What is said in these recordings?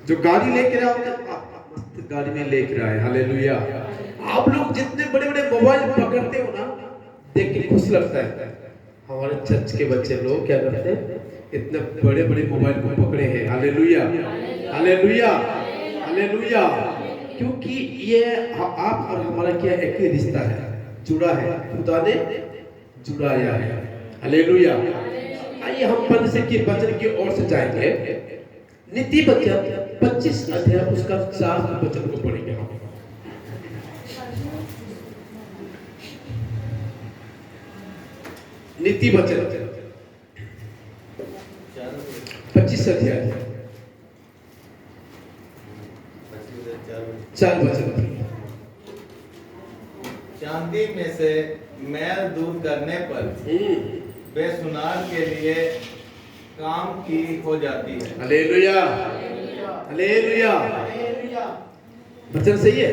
जो गाड़ी लेके रहा होता है, मस्त गाड़ी में लेके रहा है, हालेलुया। आप लोग जितने बड़े बड़े मोबाइल पकड़ते हो ना, देख के खुश लगता है। हमारे चर्च के बच्चे लोग क्या करते हैं, इतने बड़े बड़े मोबाइल को पकड़े हैं, हालेलुया हालेलुया हालेलुया। क्योंकि ये आप और हमारा क्या एक ही रिश्ता है, जुड़ा है, खुदा ने जुड़ाया है, हालेलुया। आइए हम परमेश्वर के वचन की ओर से जाएंगे। नीति वचन 25 अध्याय उसका 4 वचन को पढ़ेंगे हम। नीति वचन 25 अध्याय 4 वचन। चांदी में से मैल दूर करने पर बेसुनार के लिए काम की हो जाती है। Hallelujah hallelujah. वचन सही है।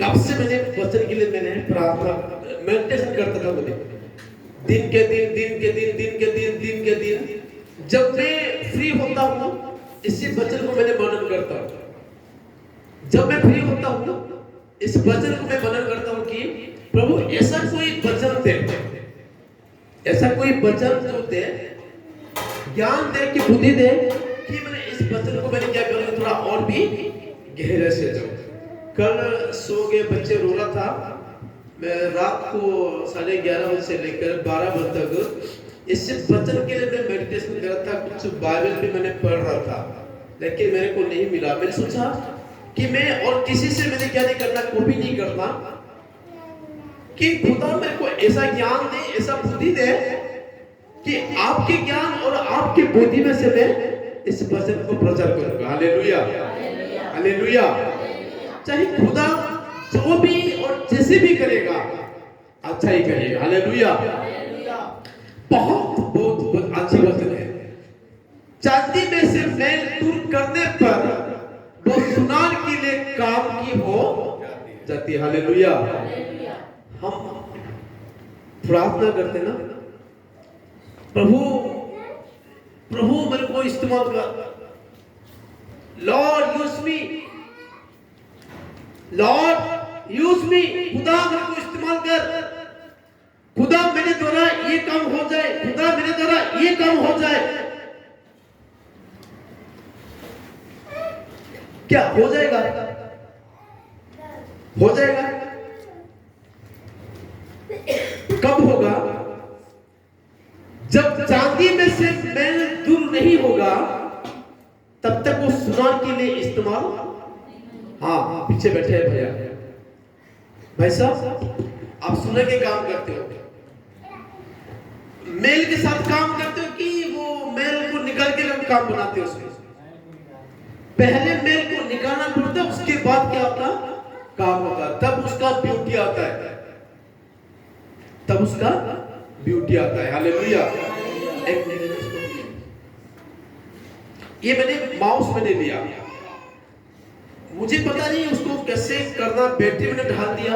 कब से मैंने वचन के लिए मैंने प्रार्थना मेडिटेशन करता था, मुझे दिन के दिन जब मैं फ्री होता हूँ इसी वचन को मैंने मनन करता हूँ। जब मैं फ्री होता हूँ इस वचन को मैं मनन करता हूँ कि प्रभु ऐसा कोई वचन दे, ऐसा कोई वचन जो दे, ज्ञान दे कि बुद्धि दे कि मैंने इस वचन को मैंने क्या करूँ, थोड़ा और भी गहरे से जाऊँ। कल सो के बच्चे रो रहा था, मैं रात को 11:30 बजे से लेकर 12 बजे तक इस वचन के लिए मैं मेडिटेशन कर रहा था। कुछ बाइबल भी मैंने पढ़ रहा था, लेकिन मेरे को नहीं मिला। मैंने सोचा कि मैं और किसी से मैंने क्या नहीं करना, कॉपी नहीं करना, कि खुदा मेरे को ऐसा ज्ञान दे, ऐसा बुद्धि दे कि आपके ज्ञान और आपकी बुद्धि में से मैं इस वचन को प्रचार करूंगा। Hallelujah hallelujah. चाहे खुदा जो भी और जैसे भी करेगा अच्छा ही करेगा, हालेलुया। बहुत बहुत अच्छी वचन है। चांदी में से मैल दूर करने पर वो सुनार के लिए काम की हो जाती है, हालेलुया। हम प्रार्थना करते ना, प्रभु प्रभु मेरे को इस्तेमाल कर, Lord use me, Lord use me. खुदा मेरे को इस्तेमाल कर, खुदा मेरे द्वारा ये काम हो जाए, खुदा मेरे द्वारा ये काम हो जाए। क्या हो जाएगा? हो जाएगा। कब होगा? जब चांदी में से मैल दूर नहीं होगा तब तक वो सुनार के लिए इस्तेमाल। हाँ, पीछे बैठे हैं भैया, भाई साहब, आप सुनने के काम करते हो, मेल के साथ काम करते हो कि वो मेल को निकाल के काम बनाते हो? उसमें पहले मेल को निकालना पड़ता है, उसके बाद क्या होता काम होता है, तब उसका ब्यूटी आता है, तब उसका ब्यूटी आता है, हालेलुया। एक मिनट, ये मैंने माउस मैंने लिया, मुझे पता नहीं उसको कैसे करना, बैटरी मैंने ढाल दिया,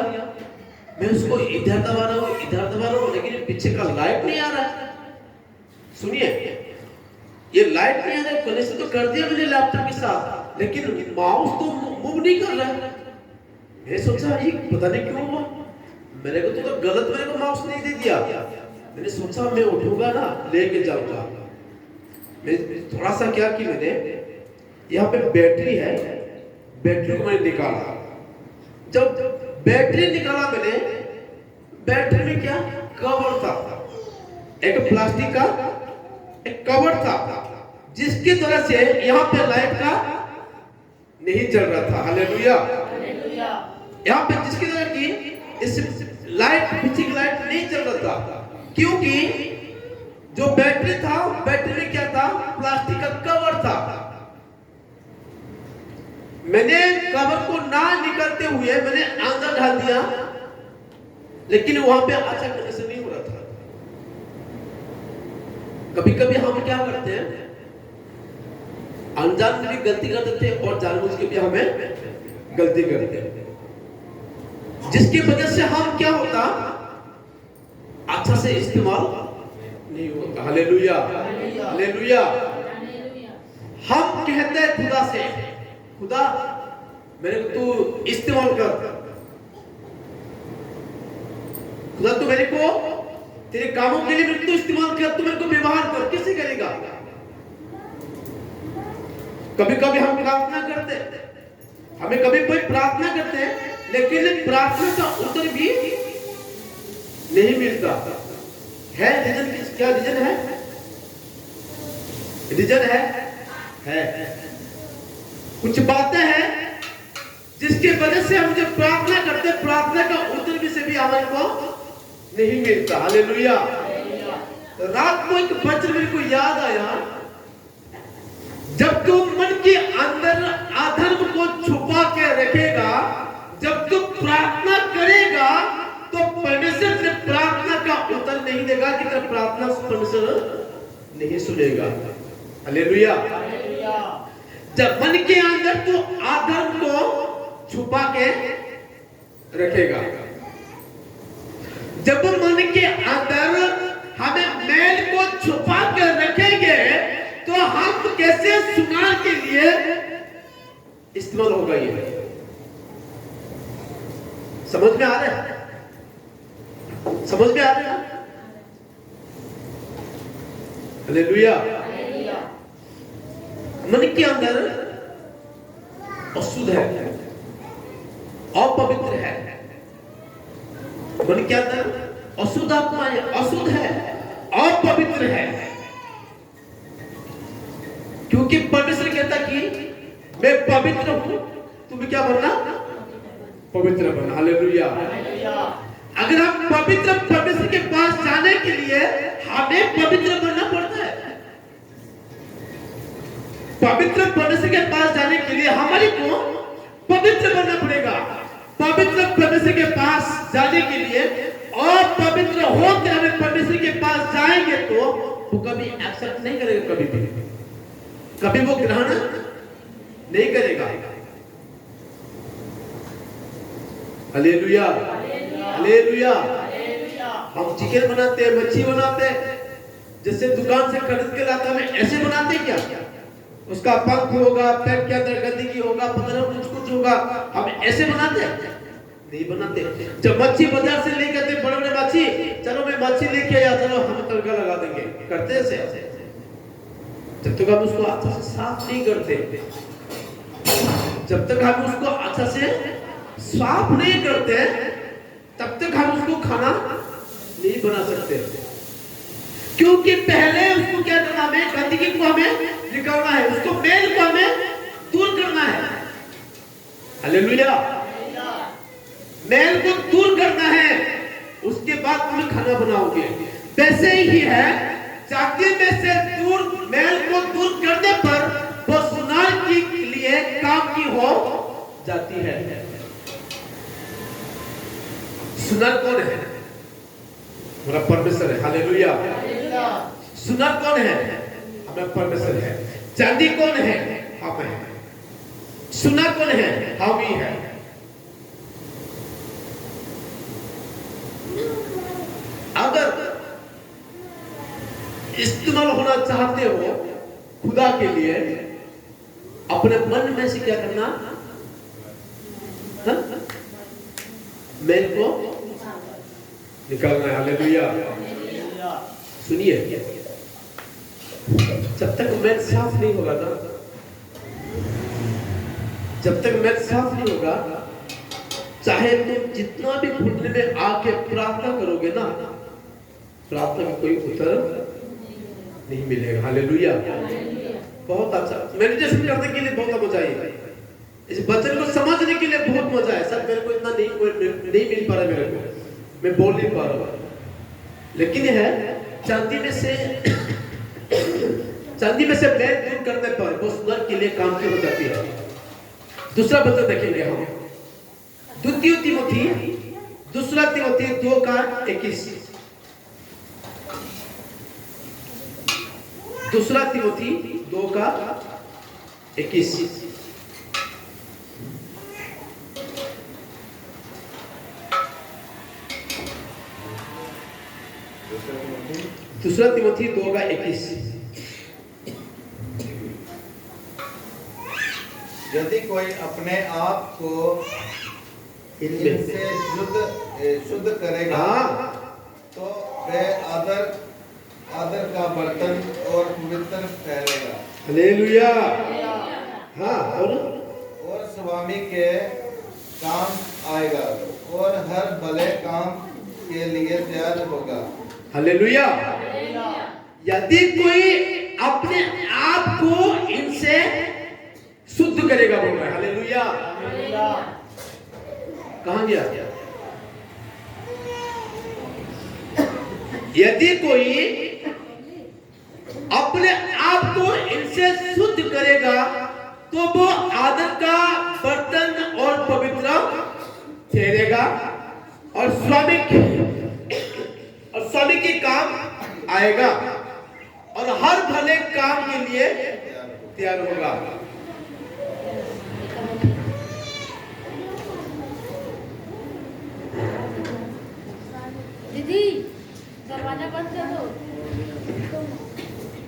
मैं उसको इधर दबा रहा हूँ, लेकिन पीछे का लाइट नहीं आ रहा है। सुनिए, ये लाइट नहीं आ रहा है, कनेक्शन तो कर दिया मैंने लैपटॉप के साथ, लेकिन माउस तो मूव नहीं कर रहा है। मैं सोचा ये पता नहीं क्यों हुआ, मेरे को तो गलत, मेरे को माउस नहीं दे दिया। मैंने सोचा मैं उठूंगा ना, लेके जाऊंगा। मैं थोड़ा सा क्या कि मैंने यहाँ पे बैटरी है, बैटरी को मैंने निकाला। जब बैटरी निकाला मैंने, बैटरी में क्या कवर था, एक प्लास्टिक का एक कवर था, जिसकी तरह से यहाँ पे लाइट का नहीं चल रहा था, हालेलुया। यहाँ पे जिसकी तरह की इस लाइट, पीछे की लाइट नहीं चल रहा था, क्योंकि जो बैटरी था, बैटरी में क्या था, प्लास्टिक का कवर था। मैंने कवर को ना निकलते हुए मैंने अंदर ढाल दिया, लेकिन वहां पे अच्छा कनेक्शन नहीं हो रहा था। कभी कभी हम क्या करते हैं, अनजान में भी गलती कर देते हैं और जानबूझ के भी हमें गलती करते हैं, जिसकी वजह से हम क्या होता, अच्छा से इस्तेमाल नहीं होता, हालेलुया हालेलुया। हम कहते हैं खुदा से, खुदा मेरे को तू इस्तेमाल कर, खुदा तू मेरे को तेरे कामों के लिए मेरे को तू इस्तेमाल कर, तू मेरे को व्यवहार कर। किसे करेगा? कभी कभी हम प्रार्थना करते, हमें कभी कोई प्रार्थना करते हैं, लेकिन प्रार्थना का उत्तर भी नहीं मिलता है। रीजन क्या रीजन है? रीजन है कुछ बातें हैं जिसके वजह से हम जब प्रार्थना करते हैं, प्रार्थना का उत्तर भी से भी हमारे को नहीं मिलता। हालेलुया। रात को एक वचन मेरे को याद आया, जब तू मन के अंदर अधर्म को छुपा के रखेगा, जब तू प्रार्थना करेगा, तो परमेश्वर तेरे प्रार्थना का उत्तर नहीं देगा कि तेरा प्रार्थना परमेश्वर नहीं सुनेगा। हालेलुया। जब मन के अंदर तू अधर्म को छुपा के रखेगा, जब मन के अंदर हमें मैल को छुपा कर रखेंगे, तो हम कैसे सुनार के लिए इस्तेमाल होगा? ये समझ में आ रहा है? समझ में आ रहा है? हालेलुया। मन के अंदर अशुद्ध है, अपवित्र है, मन के अंदर अशुद्ध आत्मा है, अशुद्ध है, अपवित्र है, क्योंकि परमेश्वर कहता कि मैं पवित्र हूं, तुम्हें क्या बनना? पवित्र बनना। हालेलुया। अगर हम पवित्र परमेश्वर के पास जाने के लिए हमें पवित्र बनना पड़ता है। पवित्र परमेश्वर के पास जाने के लिए हमारे को पवित्र बनना पड़ेगा। पवित्र परमेश्वर के पास जाने के लिए और पवित्र होकर हमें परमेश्वर के पास जाएंगे तो वो कभी एक्सेप्ट नहीं करेगा, कभी वो ग्रहण नहीं करेगा। हालेलुया। हालेलुया। हम चिकन बनाते हैं, मच्छी बनाते हैं, जैसे दुकान से खरीद के लाते हैं, ऐसे बनाते क्या? उसका पंख होगा, पेट के अंदर गंदगी होगा, पता नहीं कुछ होगा, हम ऐसे बनाते हैं? नहीं बनाते। जब मच्छी बाजार से लेके आते बड़े बड़े मच्छी, चलो मैं मच्छी लेके आया, चलो हम तड़का लगा देंगे, करते हैं ऐसे। जब तक हम उसको अच्छा से साफ नहीं करते, जब तक हम उसको अच्छा से साफ नहीं करते, तब तक हम उसको खाना नहीं बना सकते, क्योंकि पहले उसको क्या करना है? गंदगी को हमें निकालना है, उसको मैल को हमें दूर करना है। हालेलुया। मैल को दूर करना है, उसके बाद तुम खाना बनाओगे। वैसे ही है, जाति में से दूर मैल को दूर करने पर वो सुनार के लिए काम की हो जाती है। सुनार कौन है? हमारा परमेश्वर है। हालेलुया। सुनार कौन है? हमारा परमेश्वर है। चांदी कौन है? हम हैं। सुनार कौन है? हम ही हैं। अगर इस्तेमाल होना चाहते हो खुदा के लिए, अपने मन में से क्या करना? मैल को निकालना है। हालेलुया। सुनिए, जब तक मैल साफ नहीं होगा ना, जब तक मैल साफ नहीं होगा, चाहे तुम जितना भी घुटने में आके प्रार्थना करोगे ना, प्रार्थना में कोई उत्तर नहीं मिलेगा। हालेलुया। बहुत अच्छा, मेडिटेशन करने के लिए बहुत मजा आएगा, इस वचन को समझने के लिए बहुत मजा है। सर मेरे को इतना नहीं मिल पा रहा, मेरे को मैं बोल नहीं पा रहा, लेकिन यह है चांदी में से मैल दूर करने पर वो सुनार के लिए काम की हो जाती है। दूसरा वचन देखेंगे हम, दूसरा तिमोथी 2:21। दूसरा तिमोथी 2:21। दूसरा तिमोथी 2:21। यदि कोई अपने आप को इनमें इनसे शुद्ध करेगा हाँ तो वह आदर का बर्तन और पवित्र ठहरेगा हालेलुया। हाँ और स्वामी के काम आएगा और हर भले काम के लिए तैयार होगा। हालेलुया। यदि कोई अपने आप को इनसे शुद्ध करेगा, बोल रहा है हालेलुया। कहां गया? यदि कोई अपने आप को इनसे शुद्ध करेगा तो वो आदर का बर्तन और पवित्र ठहरेगा और स्वामी के काम आएगा और हर भले काम के लिए तैयार होगा। दीदी दरवाजा बंद कर दो।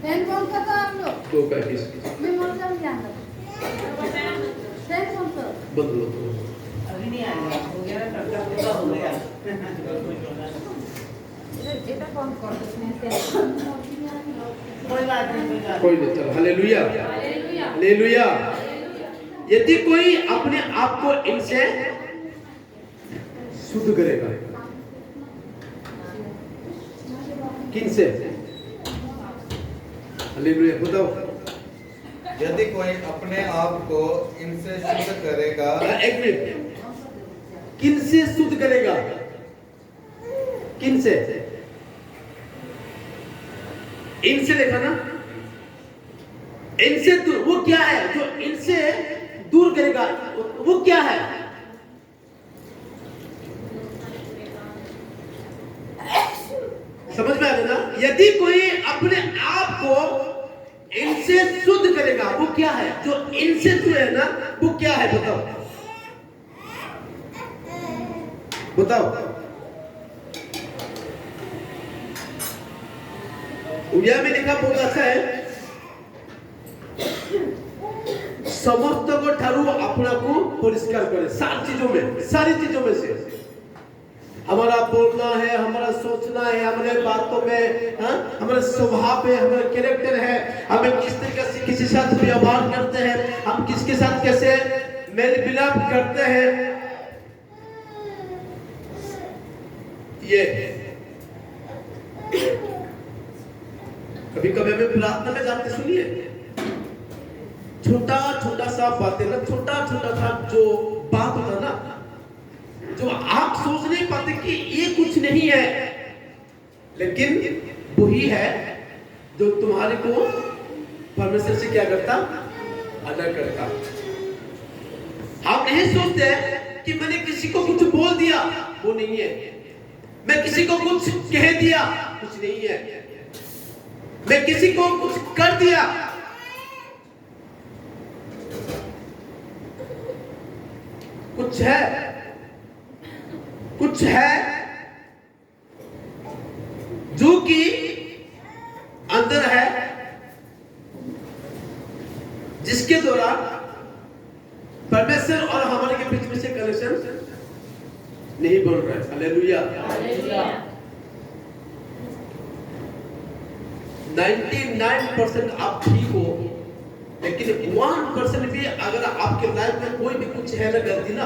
फैन बंद कर दो आप लोग। 2:35 मैं मर जाऊंगी अंदर। फैन बंद करो। बंद अभी नहीं आएगा, हो गया ना, तब तक पूरा हो गया। এটা বন্ধ কর कोई बात नहीं, कोई बात कोई नहीं, चलो हालेलुया हालेलुया हालेलुया। यदि कोई अपने आप को इनसे शुद्ध करेगा, किनसे? हालेलुया, बताओ। यदि कोई अपने आप को इनसे शुद्ध करेगा एक मिनट, किनसे शुद्ध करेगा? किनसे? इनसे देखा ना, इनसे दूर। वो क्या है जो इनसे दूर करेगा? वो क्या है? समझ में आ गया ना? यदि कोई अपने आप को इनसे शुद्ध करेगा, वो क्या है जो इनसे जो है ना, वो क्या है? बताओ बताओ। उड़िया में लिखा बहुत अच्छा है, समस्त को ठारू अपना को परिष्कार करे। सारी चीजों में से हमारा बोलना है, हमारा सोचना है, हमारे बातों में, हमारे स्वभाव में, हमारा कैरेक्टर है, हमें किस तरीके से किसी साथ व्यवहार करते हैं, हम किसके साथ कैसे मेल मिलाप करते हैं, ये कभी कभी हमें प्रार्थना में जाते सुनिए, छोटा छोटा सा बातें ना, छोटा छोटा सा जो बात होता ना, जो आप सोच नहीं पाते कि ये कुछ नहीं है, लेकिन वही है जो तुम्हारे को परमेश्वर से क्या करता? अलग करता। आप नहीं सोचते कि मैंने किसी को कुछ बोल दिया, वो नहीं है। मैं किसी को कुछ कह दिया, कुछ नहीं है। मैं किसी को कुछ कर दिया, कुछ है, कुछ है जो कि अंदर है, जिसके द्वारा परमेश्वर और हमारे के बीच में से कनेक्शन नहीं बन रहा है। हालेलुया। 99% आप ठीक हो, लेकिन 1% भी अगर आपके लाइफ में कोई भी कुछ है ना, गलती ना,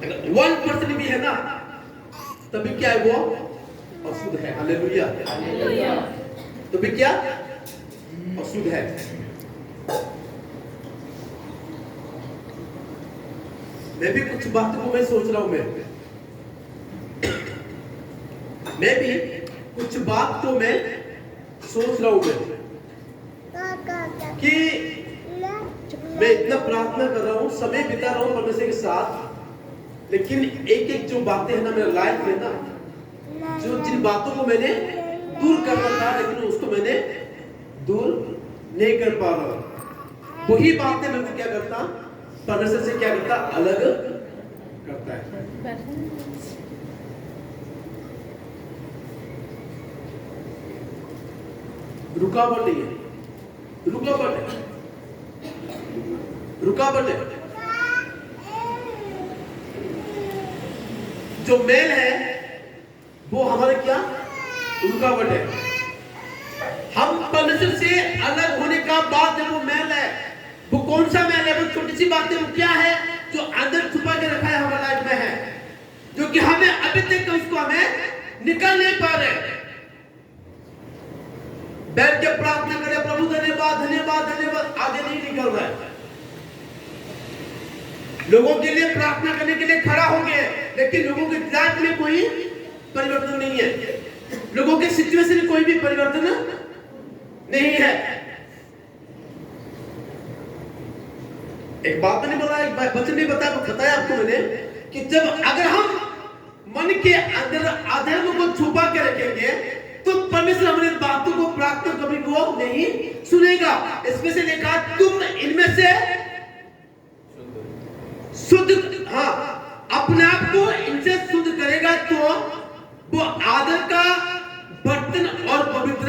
अगर 1% भी है ना, तभी क्या है? वो अशुद्ध है। हालेलुया। तभी क्या? अशुद्ध है। मैं भी कुछ बात को मैं सोच रहा हूं, मैं भी कुछ बात को मैं सोच रहा हूं कि मैं इतना प्रार्थना कर रहा हूं, समय बिता रहा हूं परमेश्वर के साथ, लेकिन एक एक जो बातें हैं ना मेरे लाइफ में ना, जो जिन बातों को मैंने दूर करना था, लेकिन उसको मैंने दूर नहीं कर पा रहा। वही बातें मैं क्या करता? परमेश्वर से क्या करता? अलग करता है। रुकावट नहीं है, रुकावट है। रुकावट है। जो मेल है वो हमारे क्या रुकावट है। हम परमेश्वर से अलग होने का बात है, वो मेल है। वो कौन सा मेल है? वो छोटी सी बात है। वो क्या है जो अंदर छुपा के रखा है हमारे लाइफ में है, जो कि हमें अभी तक उसको हमें निकल नहीं पा रहे। बैठ के प्रार्थना करें, प्रभु धन्यवाद धन्यवाद धन्यवाद, आगे नहीं निकल रहा है। लोगों के लिए प्रार्थना करने के लिए खड़ा हो गए, लेकिन लोगों के लाइफ में कोई परिवर्तन नहीं है। लोगों के सिचुएशन में कोई भी परिवर्तन नहीं है। एक बात मैंने बोला, एक वचन भी बताया आपको मैंने कि जब अगर हम मन के अंदर अधर्म को छुपा के रखेंगे तो परमेश्वर हमारी बातों को प्रार्थना कभी वो नहीं सुनेगा। इसमें से लिखा तुम इनमें से शुद्ध, हाँ, अपने आप को इनसे शुद्ध करेगा तो वो आदर का बर्तन और पवित्र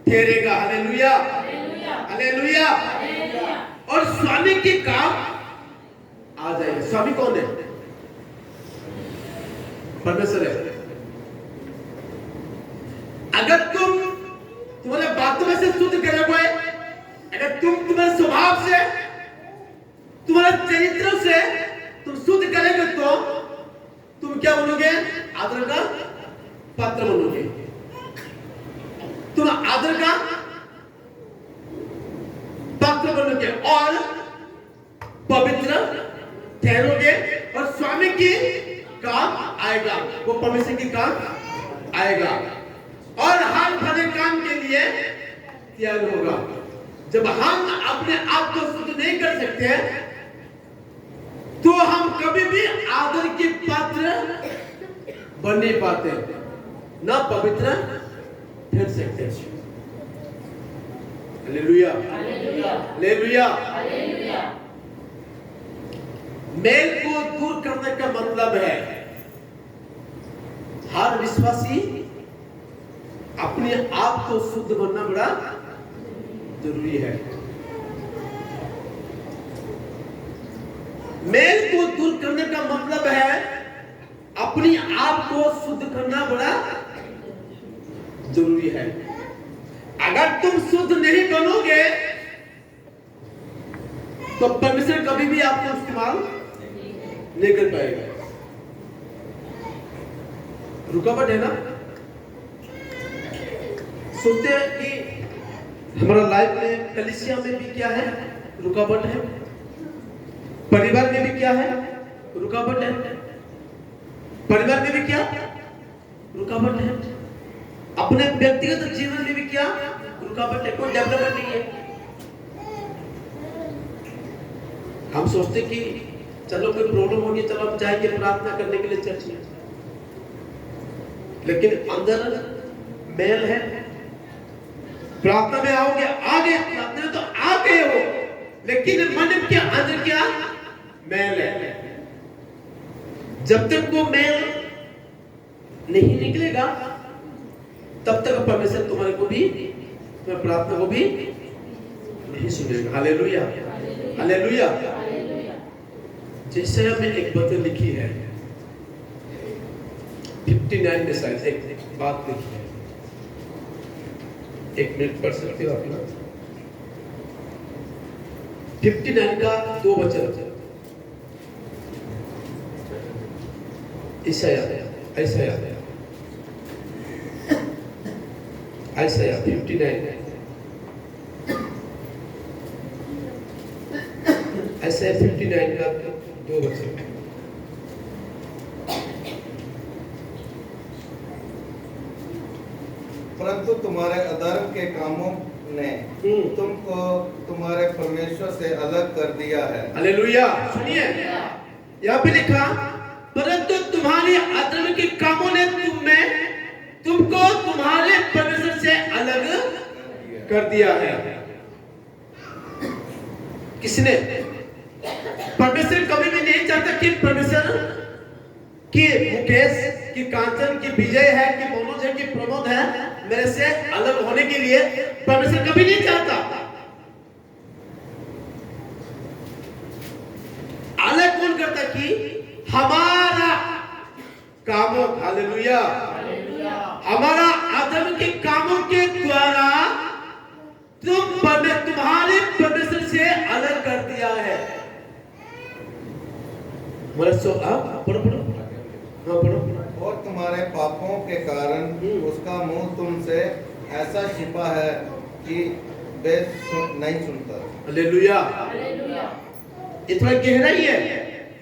ठहरेगा। Hallelujah hallelujah. और स्वामी के काम आ जाएगा। स्वामी कौन है? परमेश्वर है। अगर तुम तुम्हारे बातों में से शुद्ध करोगे, अगर तुम तुम्हारे स्वभाव से, तुम्हारे चरित्र से तुम शुद्ध करेंगे तो तुम क्या बनोगे? आदर का पात्र बनोगे। तुम आदर का पात्र बनोगे और पवित्र ठहरोगे और स्वामी की काम आएगा। वो परमेश्वर की काम आएगा और हर भले काम के लिए तैयार होगा। जब हम अपने आप को शुद्ध नहीं कर सकते तो हम कभी भी आदर के पात्र बन नहीं पाते, ना पवित्र ठहर सकते। Hallelujah hallelujah. मेल को दूर करने का मतलब है हर विश्वासी अपने आप को शुद्ध बनना बड़ा जरूरी है। मेल को दूर करने का मतलब है अपने आप को शुद्ध करना बड़ा जरूरी है। अगर तुम शुद्ध नहीं बनोगे तो परमेश्वर कभी भी आपको इस्तेमाल नहीं कर पाएगा। रुकावट है ना। सोचते हैं कि हमारा लाइफ में, कलीसिया में भी क्या है? रुकावट है। परिवार में भी क्या है? रुकावट है। परिवार में भी क्या रुकावट है? अपने व्यक्तिगत जीवन में भी क्या रुकावट है? कोई डेवलपमेंट नहीं है। हम सोचते कि चलो कोई प्रॉब्लम होगी, चलो हम जाएंगे प्रार्थना करने के लिए चर्च में, लेकिन अंदर मेल है। प्रार्थना में आओगे, आ गए, प्रार्थना तो आ गए हो, लेकिन मन के अंदर क्या मेल है। जब तक वो मेल नहीं निकलेगा तब तक परमेश्वर तुम्हारे को भी, तुम्हारी प्रार्थना को भी नहीं सुनेगा। Hallelujah hallelujah. जैसे हमने एक बात लिखी है 59 में, शायद एक बात लिखी है, एक मिनट पढ़ सकते हो आप ना? 59 का 2 वचन ईसाया 59 ऐसा 59 का 2 वचन। परंतु तुम्हारे अधर्म के कामों ने तुमको तुम्हारे परमेश्वर से अलग कर दिया है। हालेलुया। सुनिए, यहाँ पे लिखा, परंतु तुम्हारे अधर्म के कामों ने तुमको तुम्हारे परमेश्वर से अलग कर दिया है। किसने? परमेश्वर कभी भी नहीं चाहता कि परमेश्वर कि मुकेश, कि कांचन, कि विजय है, कि मनोज है, कि प्रमोद है, मेरे से अलग होने के लिए परमेश्वर कभी नहीं चाहता। कामों, हालेलुया, हमारा अधर्म के कामों के द्वारा तुम्हारे परमेश्वर से अलग कर दिया है। पढ़ो। और तुम्हारे पापों के कारण उसका मुंह तुमसे ऐसा छिपा है कि वे नहीं सुनता। हालेलुया, ये थोड़ा गहराई है,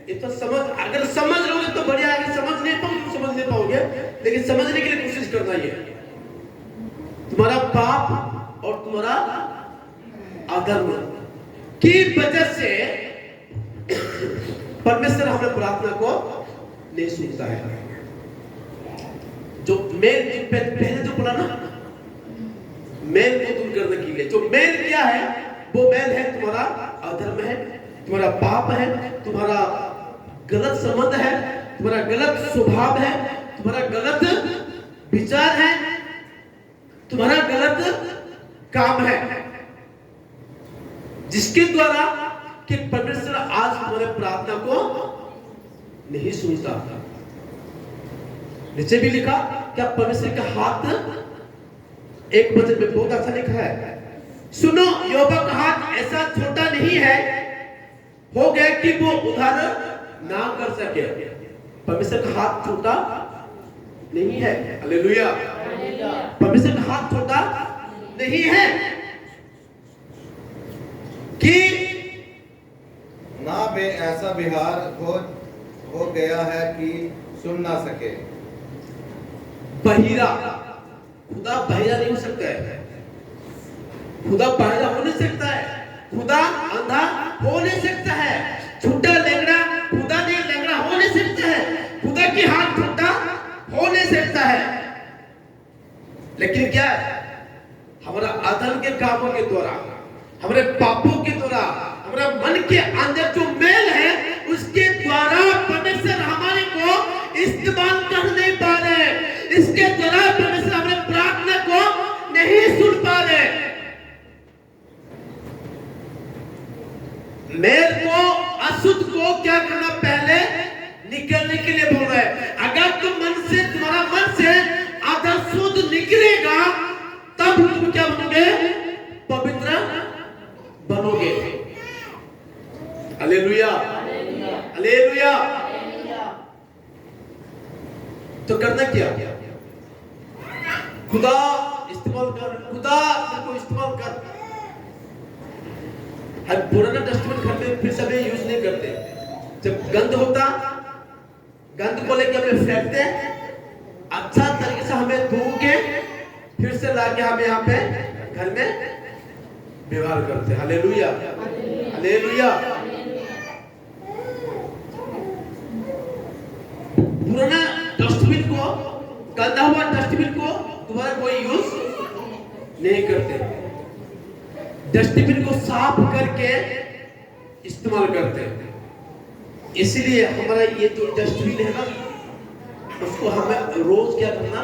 ये तो समझ, अगर समझ लोगे तो बढ़िया, अगर समझ नहीं पाओगे, लेकिन समझने के लिए कोशिश करना ही है। तुम्हारा पाप और तुम्हारा अधर्म की वजह से परमेश्वर हमें प्रार्थना को नहीं सुनता है। जो मेल पहले जो बोला ना, मेल को दूर करने के लिए, जो मेल क्या है, वो मेल है तुम्हारा अधर्म है, तुम्हारा पाप है, तुम्हारा गलत संबंध है, तुम्हारा गलत स्वभाव है, तुम्हारा गलत विचार है, तुम्हारा गलत काम है, जिसके द्वारा कि परमेश्वर आज तुम्हारे प्रार्थना को नहीं सुनता। नीचे भी लिखा क्या परमेश्वर का हाथ, एक वचन में बहुत अच्छा लिखा है, सुनो योबा का हाथ ऐसा छोटा नहीं है हो गया कि वो उधार ना कर सके। परमेश्वर का हाथ छोटा नहीं है, हालेलुया, परमेश्वर का हाथ छोटा नहीं है कि ना बे ऐसा बिहार हो गया है कि सुन ना सके। बहिरा, खुदा बहिरा नहीं हो सकता है, खुदा बहिरा हो नहीं सकता है, खुदा अंधा हो नहीं सकता है, छोटा लंगड़ा खुदा नहीं लंगड़ा हो नहीं सकता है, खुदा की हाथ छोटा हो नहीं सकता है। लेकिन क्या है, हमारा अधर्म के कामों के द्वारा, हमारे पापों के द्वारा, हमारा मन के अंदर जो मेल है, उसके द्वारा परमेश्वर हमारे को इस्तेमाल कर नहीं पा रहे, इसके द्वारा परमेश्वर हमारे प्रार्थना को नहीं सुन पा रहे। मेल को, अशुद्ध को क्या करना, पहले निकलने के लिए बोल रहा है। अगर तुम मन से, तुम्हारा मन से अशुद्ध निकलेगा, तब तुम क्या बनोगे, पवित्र बनोगे। Hallelujah, hallelujah. तो करना क्या, खुदा इस्तेमाल कर, खुदा को इस्तेमाल कर। हम पुराना डस्टबिन खरीदते फिर से हमें यूज नहीं करते, जब गंद होता, गंद को लेके हमें फेंकते, अच्छा तरीके से हमें धो के फिर से लाके हम यहाँ पे घर में व्यवहार करते। Hallelujah, hallelujah. पुराना डस्टबिन को, गंदा हुआ डस्टबिन को दोबारा कोई यूज नहीं करते, डस्टबिन को साफ करके इस्तेमाल करते हैं। इसलिए हमारा ये जो डस्टबिन है ना, उसको हमें रोज क्या करना,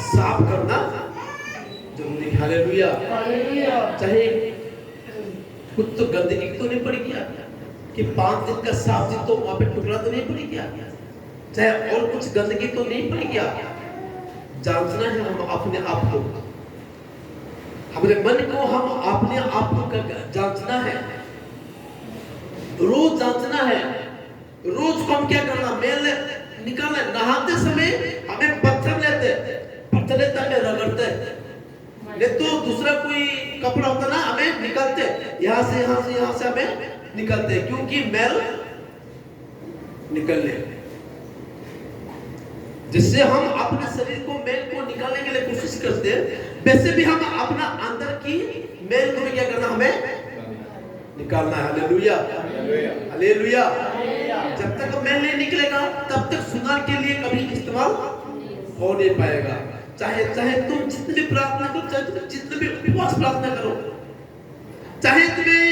साफ करना जरूरी है। हालेलुया, चाहे कुछ तो गंदगी तो नहीं पड़ी क्या, कि 5 दिन का साफ दिन तो वहां पे टुकड़ा तो नहीं पड़ी क्या, चाहे और कुछ गंदगी तो नहीं पड़ी क्या। जांचना है हम अपने आप को, हमारे मन को हम अपने आप को जांचना है, रोज जांचना है। रोज को हम क्या करना, मेल निकालना। नहाते समय हमें पत्थर लेते हमें रगड़ते, नहीं तो दूसरा कोई कपड़ा होता ना, हमें निकालते, यहाँ से हमें निकलते, क्योंकि मेल निकलने, जिससे हम अपने शरीर को, मेल को निकालने के लिए कोशिश करते हैं, वैसे भी हम अपना अंदर की मेल को भी क्या करना, हमें निकालना है। Hallelujah, hallelujah. जब तक मेल नहीं निकलेगा, तब तक सुनार के लिए कभी इस्तेमाल हो नहीं पाएगा। चाहे तुम जितनी भी प्रार्थना करो, चाहे तुम जितने भी उपवास प्रार्थना करो, चाहे तुम्हें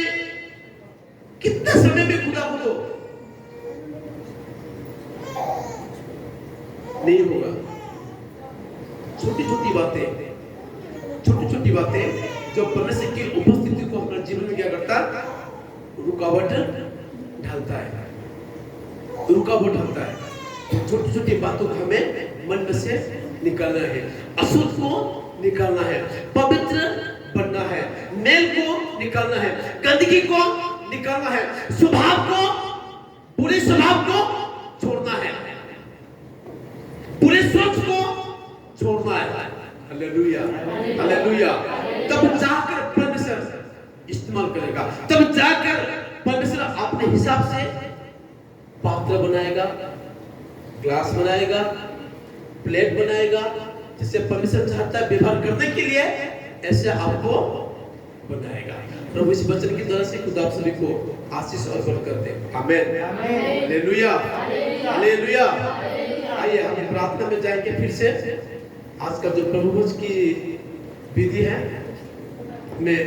कितना समय में खुदा को दो, नहीं होगा। छोटी छोटी बातें जो परमेश्वर की उपस्थिति को हमारे जीवन में क्या करता, रुकावट ढालता है। छोटी छोटी बातों को हमें मन में से निकालना है, अशुद्ध को निकालना है, पवित्र बनना है, मेल को निकालना है, गंदगी को निकालना है, स्वभाव को, बुरे स्वभाव को छोड़ना है, बुरे सोच को छोड़ना है। Hallelujah, hallelujah. तब जाकर परमेश्वर इस्तेमाल करेगा, तब जाकर परमेश्वर अपने हिसाब से पात्र बनाएगा, ग्लास बनाएगा, प्लेट बनाएगा, जिससे परमेश्वर चाहता है व्यवहार करने के लिए ऐसे आपको बनाएगा। प्रभु इस वचन की तरह से खुदा आप सभी को आशीष अर्पण करते हैं। आमीन, हालेलुया, हालेलुया। आइए हम प्रार्थना में जाएंगे फिर से। आज का जो प्रभु भोज की विधि है, मैं